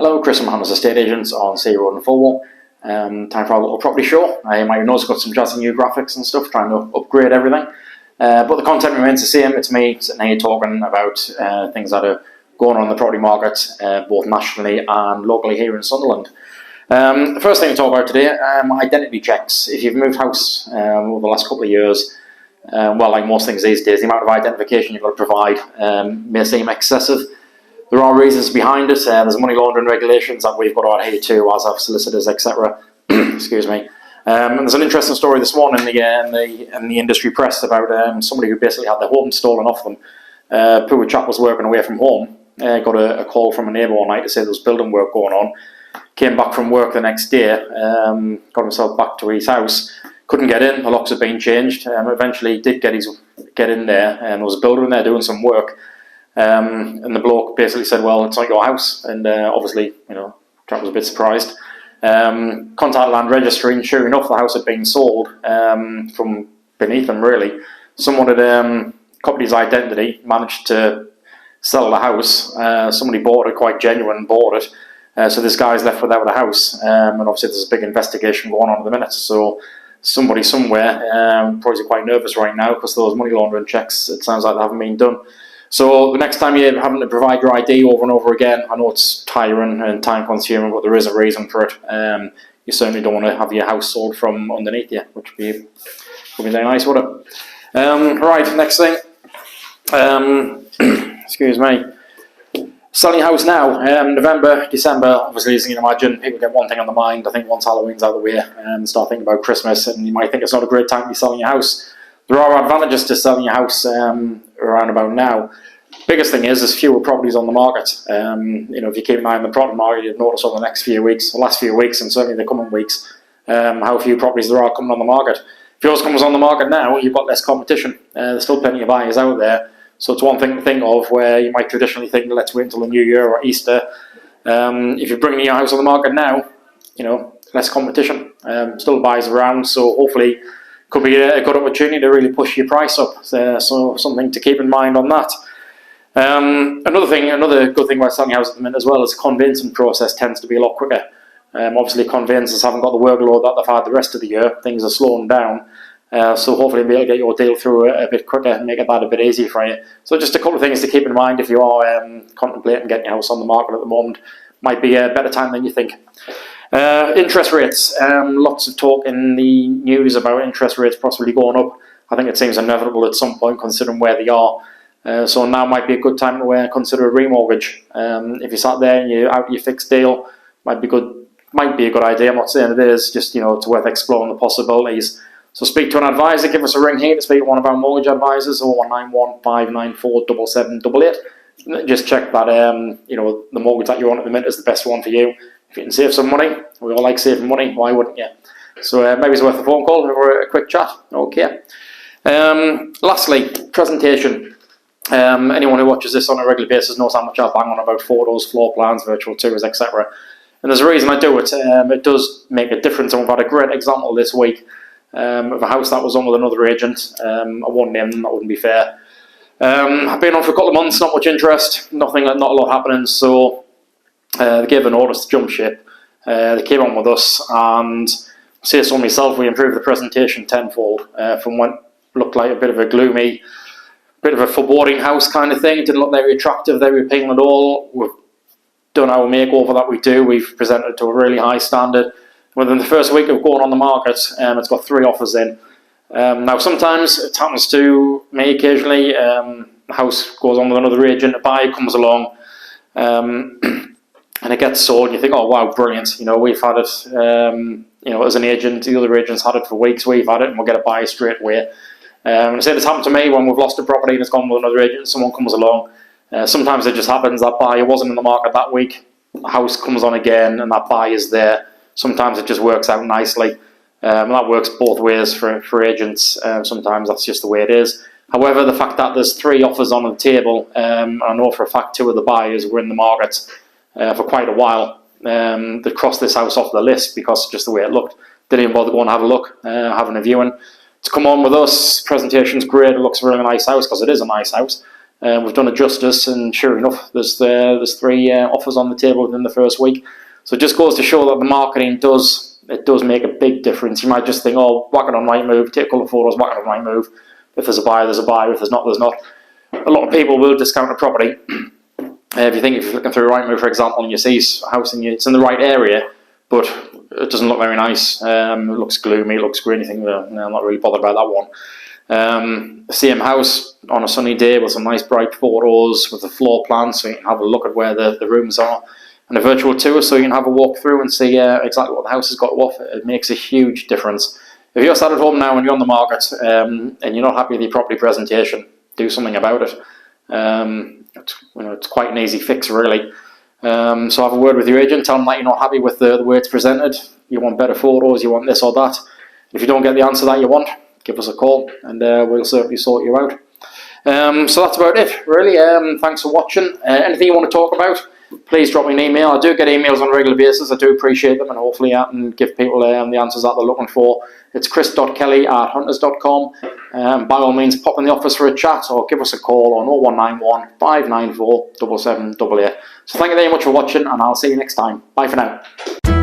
Hello, Chris from Hannah's Estate Agents on Sea Road in Fulwell. Time for our little property show. You might notice I've got some jazzy new graphics and stuff, trying to upgrade everything. But the content remains the same. It's me sitting here talking about things that are going on in the property market, both nationally and locally here in Sunderland. The first thing to talk about today, identity checks. If you've moved house over the last couple of years, well, like most things these days, the amount of identification you've got to provide may seem excessive. There are reasons behind it. There's money laundering regulations that we've got to adhere to, as have solicitors, etc. Excuse me. And there's an interesting story this morning in the industry press about somebody who basically had their home stolen off them. Poor chap was working away from home. Got a call from a neighbour one night to say there was building work going on. Came back from work the next day. Got himself back to his house. Couldn't get in. The locks had been changed. Eventually did get in there, and there was a builder in there doing some work. And the bloke basically said, well, it's not your house, and obviously, chap was a bit surprised. Contacted land registry, and sure enough, the house had been sold from beneath him, really. Someone had copied his identity, managed to sell the house. Somebody bought it, quite genuine, bought it. So this guy's left without a house, and obviously there's a big investigation going on at the minute. So somebody somewhere probably quite nervous right now because those money laundering checks, it sounds like they haven't been done. So the next time you're having to provide your ID over and over again, I know it's tiring and time consuming, but there is a reason for it. You certainly don't want to have your house sold from underneath you, which would be very nice, would it? Right, next thing. Excuse me. Selling your house now, November, December, obviously, as you can imagine, people get one thing on the mind. I think once Halloween's out of the way, start thinking about Christmas, and you might think it's not a great time to be selling your house. There are advantages to selling your house around about now. Biggest thing is there's fewer properties on the market. If you keep an eye on the property market, you'll notice over the last few weeks, and certainly the coming weeks, how few properties there are coming on the market. If yours comes on the market now, you've got less competition. There's still plenty of buyers out there. So it's one thing to think of where you might traditionally think, let's wait until the New Year or Easter. If you're bringing your house on the market now, less competition. Still buyers around, so hopefully could be a good opportunity to really push your price up. So something to keep in mind on that. Another good thing about selling a house at the minute as well is the conveyancing process tends to be a lot quicker. Obviously conveyancers haven't got the workload that they've had the rest of the year. Things are slowing down. So hopefully you'll be able to get your deal through a bit quicker and make that a bit easier for you. So just a couple of things to keep in mind if you are contemplating getting your house on the market at the moment. Might be a better time than you think. Interest rates. Lots of talk in the news about interest rates possibly going up. I think it seems inevitable at some point considering where they are. So now might be a good time to consider a remortgage. If you sat there and you're out your fixed deal, might be a good idea. I'm not saying it is, just it's worth exploring the possibilities. So speak to an advisor, give us a ring here to speak to one of our mortgage advisors, 0191 594 7788. Just check that the mortgage that you're on at the minute is the best one for you. If you can save some money, we all like saving money, why wouldn't you? So maybe it's worth a phone call or a quick chat. Okay. Lastly, presentation. Anyone who watches this on a regular basis knows how much I bang on about photos, floor plans, virtual tours, etc. And there's a reason I do it. It does make a difference, and we've had a great example this week of a house that was on with another agent. I won't name them, that wouldn't be fair. I've been on for a couple of months, not much interest, not a lot happening, so they gave a notice to jump ship. They came on with us, and say so myself, we improved the presentation tenfold from what looked like a bit of a gloomy, bit of a foreboding house kind of thing. It didn't look very attractive, very appealing at all. We've done our makeover that we do. We've presented to a really high standard. Within the first week of going on the market, it's got 3 offers in. Now sometimes it happens to me occasionally. The house goes on with another agent, a buyer comes along, and it gets sold. And you think, oh wow, brilliant! We've had it. As an agent, the other agents had it for weeks. We've had it, and we'll get a buyer straight away. And I say it's happened to me when we've lost a property and it's gone with another agent. Someone comes along. Sometimes it just happens that buyer wasn't in the market that week. The house comes on again, and that buyer's there. Sometimes it just works out nicely. And that works both ways for agents. Sometimes that's just the way it is. However, the fact that there's 3 offers on the table, I know for a fact 2 of the buyers were in the market for quite a while. They crossed this house off the list because just the way it looked. Didn't even bother going to have a look, having a viewing. To come on with us, presentation's great, it looks a really nice house because it is a nice house. We've done a justice, and sure enough, there's 3 offers on the table within the first week. So it just goes to show that the marketing does make a big difference. You might just think, oh, whack it on Rightmove, take a couple of photos, whack it on Rightmove. If there's a buyer, there's a buyer. If there's not, there's not. A lot of people will discount a property. If you're looking through Rightmove, for example, and you see a house and it's in the right area, but it doesn't look very nice. It looks gloomy, it looks green. You think, well, no, I'm not really bothered about that one. Same house on a sunny day with some nice bright photos with the floor plan, so you can have a look at where the rooms are, and a virtual tour, so you can have a walk through and see exactly what the house has got to offer. It makes a huge difference. If you're sat at home now and you're on the market and you're not happy with your property presentation, do something about it. It's quite an easy fix, really. So have a word with your agent, tell them that you're not happy with the way it's presented, you want better photos, you want this or that. If you don't get the answer that you want, give us a call and we'll certainly sort you out. So that's about it, really. Thanks for watching. Anything you want to talk about, please drop me an email. I do get emails on a regular basis. I do appreciate them, and hopefully I can give people the answers that they're looking for. It's chris.kelly@hunters.com. By all means, pop in the office for a chat or give us a call on 0191 594 7788. So thank you very much for watching, and I'll see you next time. Bye for now.